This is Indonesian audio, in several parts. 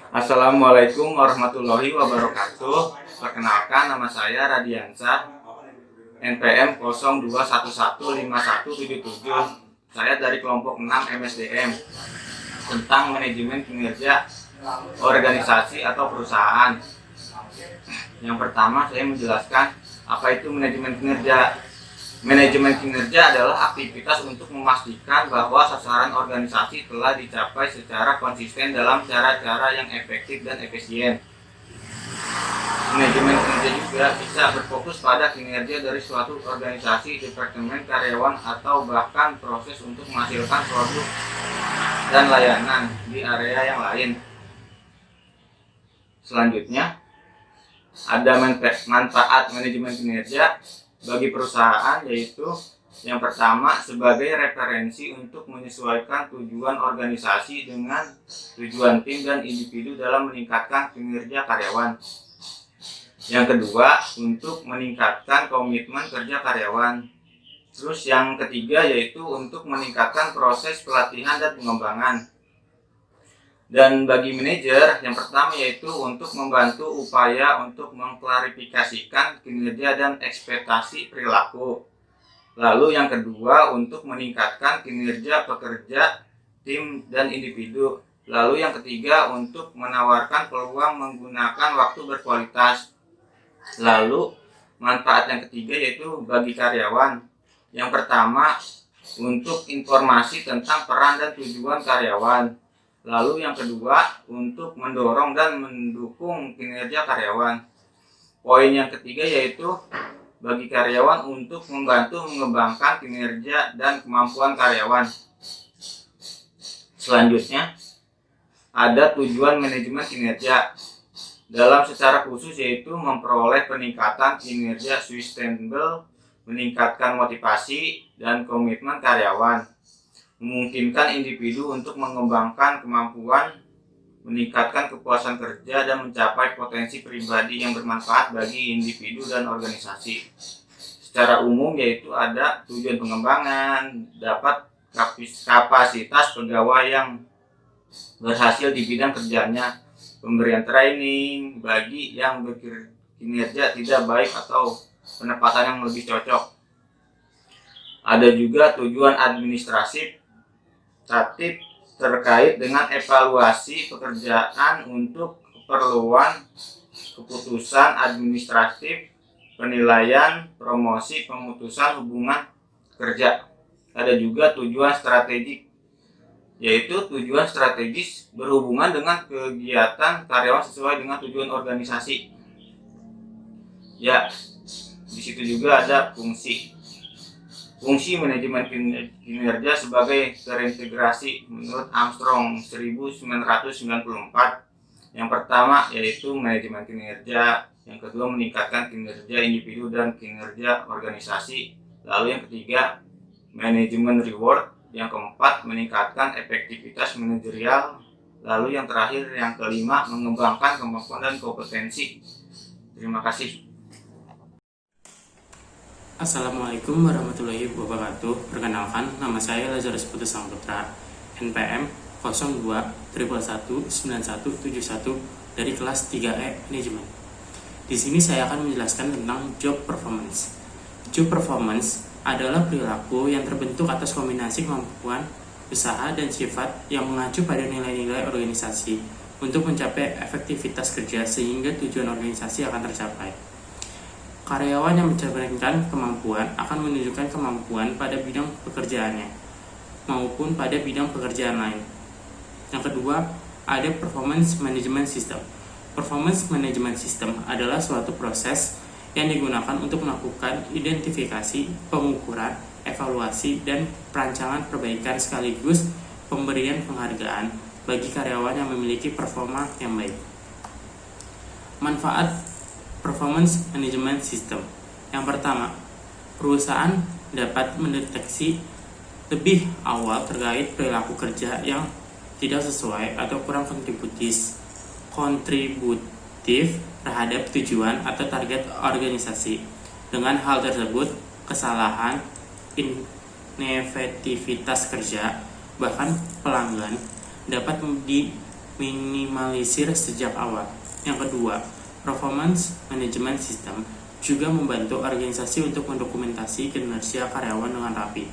Assalamualaikum warahmatullahi wabarakatuh. Perkenalkan, nama saya Radiansa, NPM 02115177. Saya dari kelompok 6 MSDM tentang manajemen kinerja organisasi atau perusahaan. Yang pertama, saya menjelaskan apa itu manajemen kinerja. Manajemen kinerja adalah aktivitas untuk memastikan bahwa sasaran organisasi telah dicapai secara konsisten dalam cara-cara yang efektif dan efisien. Manajemen kinerja juga bisa berfokus pada kinerja dari suatu organisasi, departemen, karyawan, atau bahkan proses untuk menghasilkan produk dan layanan di area yang lain. Selanjutnya, ada manfaat manajemen kinerja bagi perusahaan, yaitu yang pertama, sebagai referensi untuk menyesuaikan tujuan organisasi dengan tujuan tim dan individu dalam meningkatkan kinerja karyawan. Yang kedua, untuk meningkatkan komitmen kerja karyawan. Terus yang ketiga, yaitu untuk meningkatkan proses pelatihan dan pengembangan. Dan bagi manajer, yang pertama yaitu untuk membantu upaya untuk mengklarifikasikan kinerja dan ekspektasi perilaku. Lalu yang kedua, untuk meningkatkan kinerja pekerja, tim, dan individu. Lalu yang ketiga, untuk menawarkan peluang menggunakan waktu berkualitas. Lalu manfaat yang ketiga yaitu bagi karyawan. Yang pertama, untuk informasi tentang peran dan tujuan karyawan. Lalu yang kedua, untuk mendorong dan mendukung kinerja karyawan. Poin yang ketiga yaitu bagi karyawan untuk membantu mengembangkan kinerja dan kemampuan karyawan. Selanjutnya, ada tujuan manajemen kinerja dalam secara khusus, yaitu memperoleh peningkatan kinerja sustainable, meningkatkan motivasi dan komitmen karyawan, memungkinkan individu untuk mengembangkan kemampuan, meningkatkan kepuasan kerja, dan mencapai potensi pribadi yang bermanfaat bagi individu dan organisasi. Secara umum yaitu ada tujuan pengembangan, dapat kapasitas pegawai yang berhasil di bidang kerjanya, pemberian training bagi yang berkinerja tidak baik atau penempatan yang lebih cocok. Ada juga tujuan administratif terkait dengan evaluasi pekerjaan untuk keperluan keputusan administratif, penilaian, promosi, pemutusan hubungan kerja. Ada juga tujuan strategik, yaitu tujuan strategis berhubungan dengan kegiatan karyawan sesuai dengan tujuan organisasi. Ya, di situ juga ada fungsi. Fungsi manajemen kinerja sebagai terintegrasi menurut Armstrong 1994. Yang pertama yaitu manajemen kinerja, yang kedua meningkatkan kinerja individu dan kinerja organisasi. Lalu yang ketiga manajemen reward, yang keempat meningkatkan efektivitas manajerial. Lalu yang terakhir, yang kelima, mengembangkan kemampuan dan kompetensi. Terima kasih. Assalamualaikum warahmatullahi wabarakatuh. Perkenalkan, nama saya Lazarus Putus Sangputra, NPM 0211119171 dari kelas 3E Manajemen. Di sini saya akan menjelaskan tentang job performance. Job performance adalah perilaku yang terbentuk atas kombinasi kemampuan, usaha, dan sifat yang mengacu pada nilai-nilai organisasi untuk mencapai efektivitas kerja sehingga tujuan organisasi akan tercapai. Karyawan yang mencerminkan kemampuan akan menunjukkan kemampuan pada bidang pekerjaannya maupun pada bidang pekerjaan lain. Yang kedua, ada performance management system. Performance management system adalah suatu proses yang digunakan untuk melakukan identifikasi, pengukuran, evaluasi, dan perancangan perbaikan sekaligus pemberian penghargaan bagi karyawan yang memiliki performa yang baik. Manfaat performance management system. Yang pertama, perusahaan dapat mendeteksi lebih awal terkait perilaku kerja yang tidak sesuai atau kurang kontributif terhadap tujuan atau target organisasi. Dengan hal tersebut, kesalahan, inefektivitas kerja, bahkan pelanggan dapat minimalisir sejak awal. Yang kedua, performance management system juga membantu organisasi untuk mendokumentasi kinerja karyawan dengan rapi.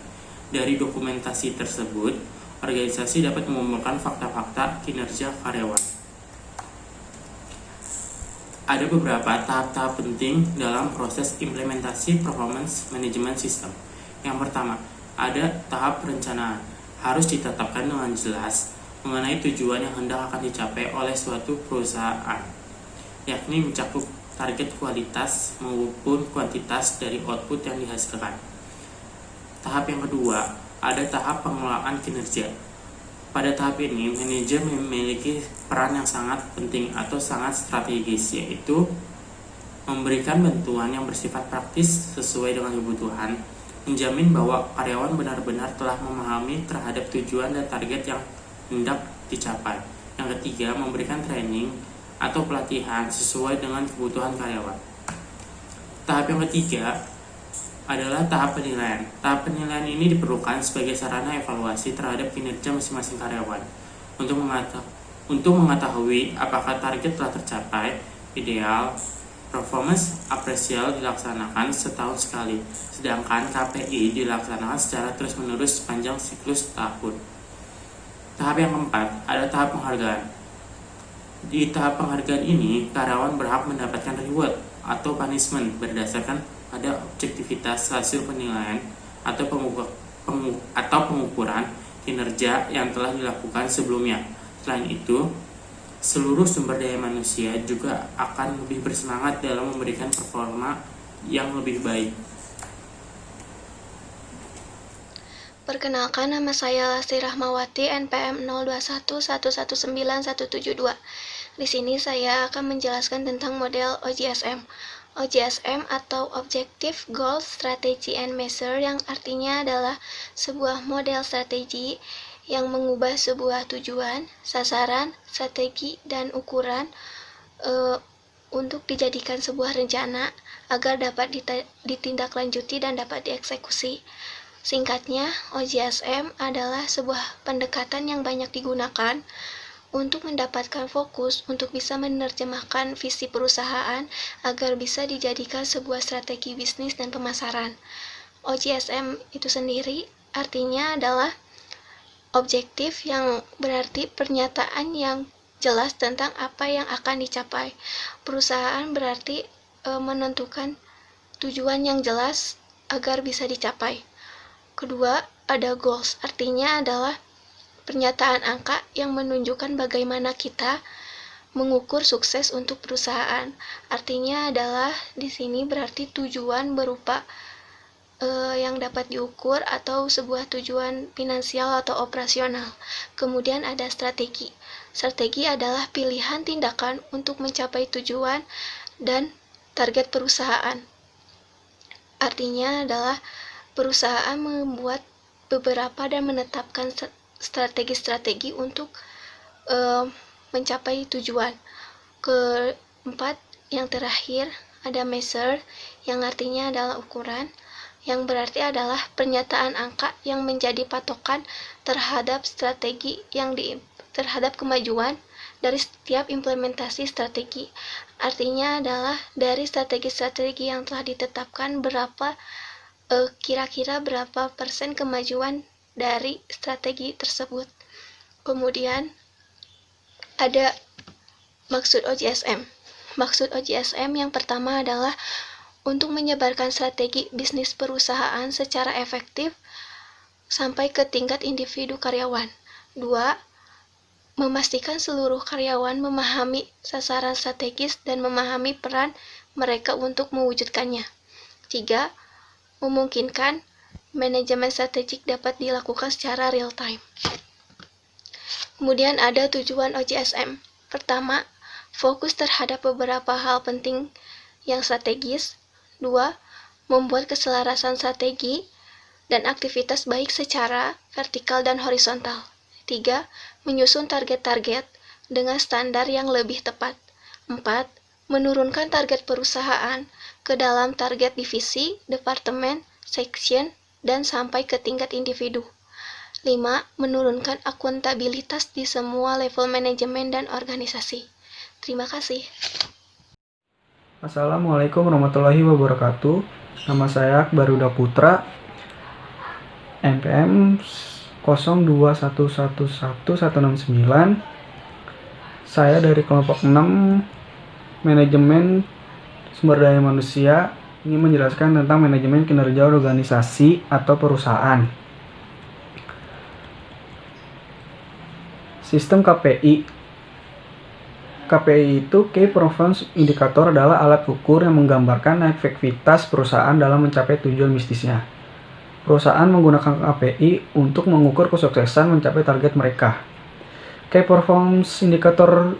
Dari dokumentasi tersebut, organisasi dapat mengumpulkan fakta-fakta kinerja karyawan. Ada beberapa tahap-tahap penting dalam proses implementasi performance management system. Yang pertama, ada tahap perencanaan. Harus ditetapkan dengan jelas mengenai tujuan yang hendak akan dicapai oleh suatu perusahaan, yakni mencakup target kualitas maupun kuantitas dari output yang dihasilkan. Tahap yang kedua, ada tahap pengelolaan kinerja. Pada tahap ini, manajer memiliki peran yang sangat penting atau sangat strategis, yaitu memberikan bantuan yang bersifat praktis sesuai dengan kebutuhan, menjamin bahwa karyawan benar-benar telah memahami terhadap tujuan dan target yang hendak dicapai. Yang ketiga, memberikan training atau pelatihan sesuai dengan kebutuhan karyawan. Tahap yang ketiga adalah tahap penilaian. Tahap penilaian ini diperlukan sebagai sarana evaluasi terhadap kinerja masing-masing karyawan untuk mengetahui apakah target telah tercapai. Ideal performance appraisal dilaksanakan setahun sekali, sedangkan KPI dilaksanakan secara terus-menerus sepanjang siklus tahun. Tahap yang keempat ada tahap penghargaan. Di tahap penghargaan ini, karyawan berhak mendapatkan reward atau punishment berdasarkan pada objektivitas hasil penilaian atau pengukuran kinerja yang telah dilakukan sebelumnya. Selain itu, seluruh sumber daya manusia juga akan lebih bersemangat dalam memberikan performa yang lebih baik. Perkenalkan, nama saya Lasti Rahmawati, NPM 0211191172. Di sini saya akan menjelaskan tentang model OJSM. OJSM atau Objective, Goal, Strategy, and Measure, yang artinya adalah sebuah model strategi yang mengubah sebuah tujuan, sasaran, strategi, dan ukuran untuk dijadikan sebuah rencana agar dapat ditindaklanjuti dan dapat dieksekusi. Singkatnya, OJSM adalah sebuah pendekatan yang banyak digunakan untuk mendapatkan fokus untuk bisa menerjemahkan visi perusahaan agar bisa dijadikan sebuah strategi bisnis dan pemasaran. OJSM itu sendiri artinya adalah objektif, yang berarti pernyataan yang jelas tentang apa yang akan dicapai. Perusahaan berarti menentukan tujuan yang jelas agar bisa dicapai. Kedua, ada goals, artinya adalah pernyataan angka yang menunjukkan bagaimana kita mengukur sukses untuk perusahaan. Artinya adalah di sini berarti tujuan berupa yang dapat diukur atau sebuah tujuan finansial atau operasional. Kemudian ada strategi. Strategi adalah pilihan tindakan untuk mencapai tujuan dan target perusahaan. Artinya adalah perusahaan membuat beberapa dan menetapkan strategi-strategi untuk mencapai tujuan. Keempat, yang terakhir ada measure, yang artinya adalah ukuran, yang berarti adalah pernyataan angka yang menjadi patokan terhadap strategi terhadap kemajuan dari setiap implementasi strategi. Artinya adalah dari strategi-strategi yang telah ditetapkan kira-kira berapa persen kemajuan dari strategi tersebut. Kemudian ada maksud OJSM. Maksud OJSM yang pertama adalah untuk menyebarkan strategi bisnis perusahaan secara efektif sampai ke tingkat individu karyawan. 2. Memastikan seluruh karyawan memahami sasaran strategis dan memahami peran mereka untuk mewujudkannya. 3. Memungkinkan manajemen strategik dapat dilakukan secara real time. Kemudian ada tujuan OJSM. Pertama, fokus terhadap beberapa hal penting yang strategis. 2. Membuat keselarasan strategi dan aktivitas baik secara vertikal dan horizontal. 3. Menyusun target-target dengan standar yang lebih tepat. 4. Menurunkan target perusahaan ke dalam target divisi, departemen, section, dan sampai ke tingkat individu. 5. Menurunkan akuntabilitas di semua level manajemen dan organisasi. Terima kasih. Assalamualaikum warahmatullahi wabarakatuh. Nama saya Akbaruda Putra, NPM 02111169. Saya dari kelompok 6 Manajemen Sumber Daya Manusia, ingin menjelaskan tentang manajemen kinerja organisasi atau perusahaan. Sistem KPI. KPI itu Key Performance Indicator, adalah alat ukur yang menggambarkan efektivitas perusahaan dalam mencapai tujuan bisnisnya. Perusahaan menggunakan KPI untuk mengukur kesuksesan mencapai target mereka. Key Performance Indicator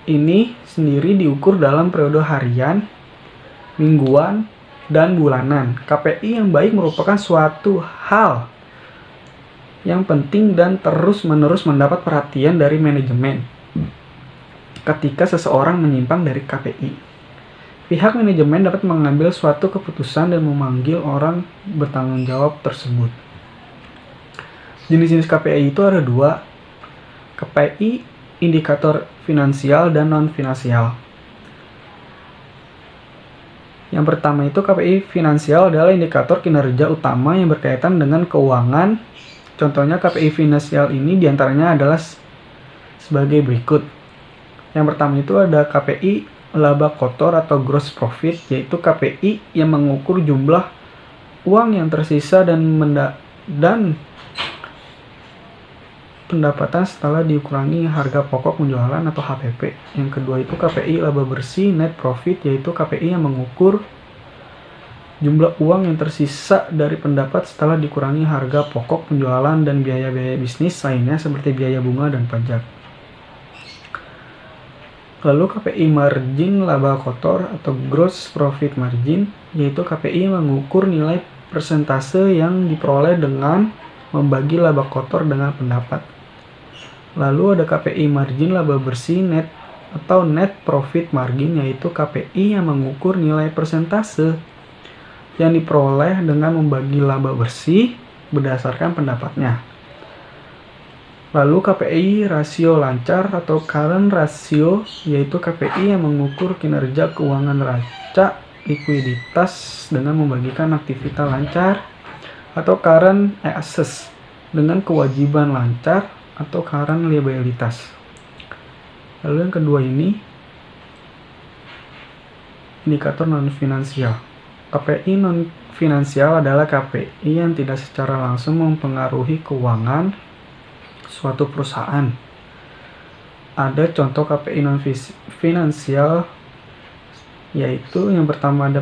ini sendiri diukur dalam periode harian, mingguan, dan bulanan. KPI yang baik merupakan suatu hal yang penting dan terus-menerus mendapat perhatian dari manajemen ketika seseorang menyimpang dari KPI. Pihak manajemen dapat mengambil suatu keputusan dan memanggil orang bertanggung jawab tersebut. Jenis-jenis KPI itu ada 2. KPI indikator finansial dan non-finansial. Yang pertama itu KPI finansial adalah indikator kinerja utama yang berkaitan dengan keuangan. Contohnya KPI finansial ini diantaranya adalah sebagai berikut. Yang pertama itu ada KPI laba kotor atau gross profit, yaitu KPI yang mengukur jumlah uang yang tersisa dan pendapatan setelah dikurangi harga pokok penjualan atau HPP. Yang kedua itu KPI laba bersih net profit, yaitu KPI yang mengukur jumlah uang yang tersisa dari pendapat setelah dikurangi harga pokok penjualan dan biaya-biaya bisnis lainnya seperti biaya bunga dan pajak. Lalu KPI margin laba kotor atau gross profit margin, yaitu KPI yang mengukur nilai persentase yang diperoleh dengan membagi laba kotor dengan pendapat. Lalu ada KPI margin laba bersih net atau net profit margin, yaitu KPI yang mengukur nilai persentase yang diperoleh dengan membagi laba bersih berdasarkan pendapatnya. Lalu KPI rasio lancar atau current ratio, yaitu KPI yang mengukur kinerja keuangan neraca likuiditas dengan membagikan aktivitas lancar, atau current assets dengan kewajiban lancar atau current liabilitas. Lalu yang kedua ini indikator non-finansial. KPI non-finansial adalah KPI yang tidak secara langsung mempengaruhi keuangan suatu perusahaan. Ada contoh KPI non-finansial, yaitu yang pertama ada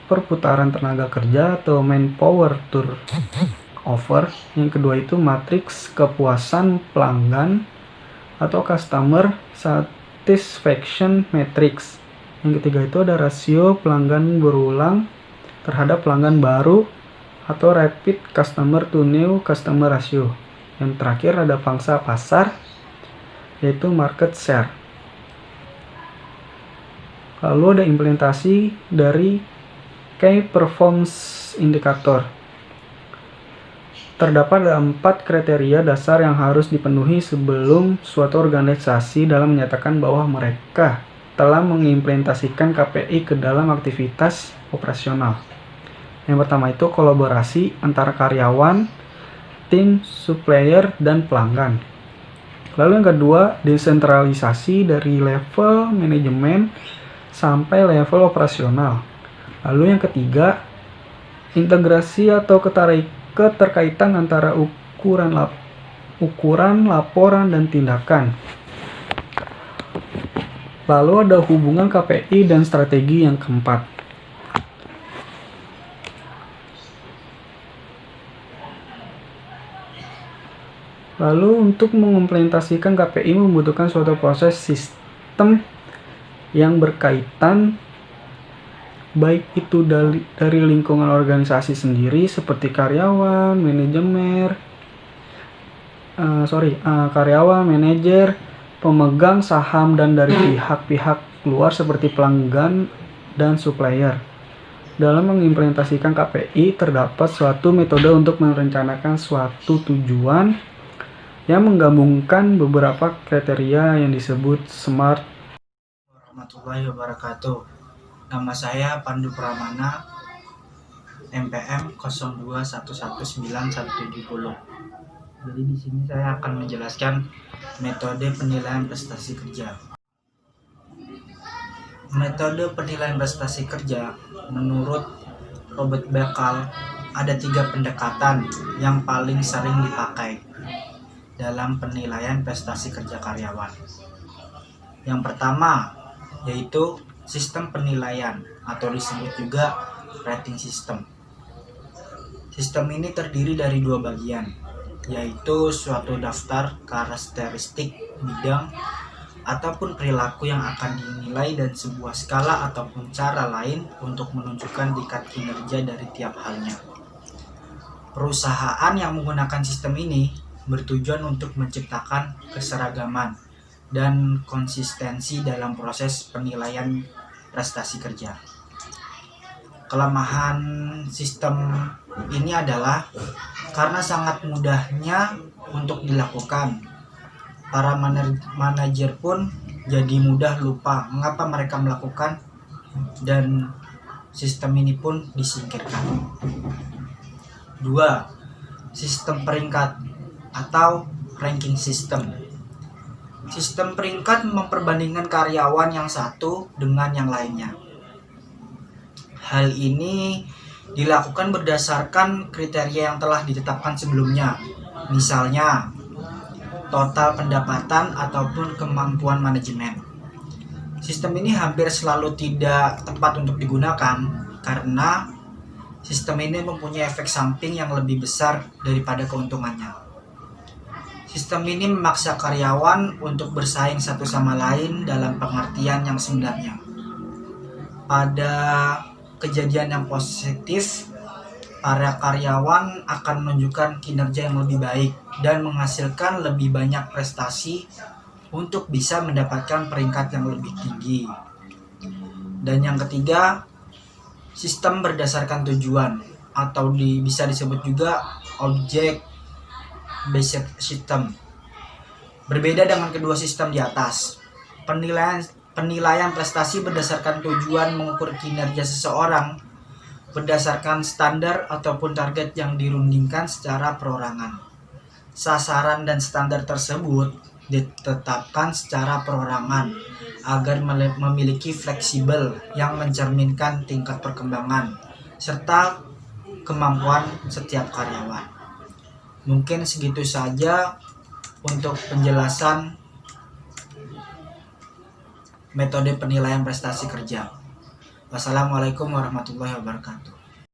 perputaran tenaga kerja atau manpower turnover. Yang kedua itu matriks kepuasan pelanggan atau customer satisfaction matrix. Yang ketiga itu ada rasio pelanggan berulang terhadap pelanggan baru atau repeat customer to new customer ratio. Yang terakhir ada pangsa pasar, yaitu market share. Lalu ada implementasi dari Key Performance Indicator. Terdapat 4 kriteria dasar yang harus dipenuhi sebelum suatu organisasi dalam menyatakan bahwa mereka telah mengimplementasikan KPI ke dalam aktivitas operasional. Yang pertama itu kolaborasi antara karyawan, tim, supplier, dan pelanggan. Lalu yang kedua, desentralisasi dari level manajemen sampai level operasional. Lalu yang ketiga, integrasi atau keterkaitan antara ukuran, laporan, dan tindakan. Lalu ada hubungan KPI dan strategi yang keempat. Lalu untuk mengimplementasikan KPI membutuhkan suatu proses sistem yang berkaitan, baik itu dari lingkungan organisasi sendiri seperti karyawan, manajer, pemegang saham, dan dari pihak-pihak luar seperti pelanggan dan supplier. Dalam mengimplementasikan KPI, terdapat suatu metode untuk merencanakan suatu tujuan yang menggabungkan beberapa kriteria yang disebut SMART. Warahmatullahi wabarakatuh. Nama saya Pandu Pramana, MPM 02119170. Jadi di sini saya akan menjelaskan metode penilaian prestasi kerja. Metode penilaian prestasi kerja menurut Robert Bekal ada 3 pendekatan yang paling sering dipakai dalam penilaian prestasi kerja karyawan. Yang pertama yaitu sistem penilaian atau disebut juga rating system. Sistem ini terdiri dari 2 bagian, yaitu suatu daftar karakteristik bidang ataupun perilaku yang akan dinilai dan sebuah skala ataupun cara lain untuk menunjukkan tingkat kinerja dari tiap halnya. Perusahaan yang menggunakan sistem ini bertujuan untuk menciptakan keseragaman dan konsistensi dalam proses penilaian prestasi kerja. Kelemahan sistem ini adalah karena sangat mudahnya untuk dilakukan. Para manajer pun jadi mudah lupa mengapa mereka melakukan dan sistem ini pun disingkirkan. 2. Sistem peringkat atau ranking system. Sistem peringkat memperbandingkan karyawan yang satu dengan yang lainnya. Hal ini dilakukan berdasarkan kriteria yang telah ditetapkan sebelumnya. Misalnya, total pendapatan ataupun kemampuan manajemen. Sistem ini hampir selalu tidak tepat untuk digunakan karena sistem ini mempunyai efek samping yang lebih besar daripada keuntungannya. Sistem ini memaksa karyawan untuk bersaing satu sama lain dalam pengertian yang sebenarnya. Pada kejadian yang positif, para karyawan akan menunjukkan kinerja yang lebih baik dan menghasilkan lebih banyak prestasi untuk bisa mendapatkan peringkat yang lebih tinggi. Dan yang ketiga, sistem berdasarkan tujuan atau bisa disebut juga object based system. Berbeda dengan kedua sistem di atas, penilaian prestasi berdasarkan tujuan mengukur kinerja seseorang berdasarkan standar ataupun target yang dirundingkan secara perorangan. Sasaran dan standar tersebut ditetapkan secara perorangan agar memiliki fleksibel yang mencerminkan tingkat perkembangan serta kemampuan setiap karyawan. Mungkin segitu saja untuk penjelasan metode penilaian prestasi kerja. Wassalamualaikum warahmatullahi wabarakatuh.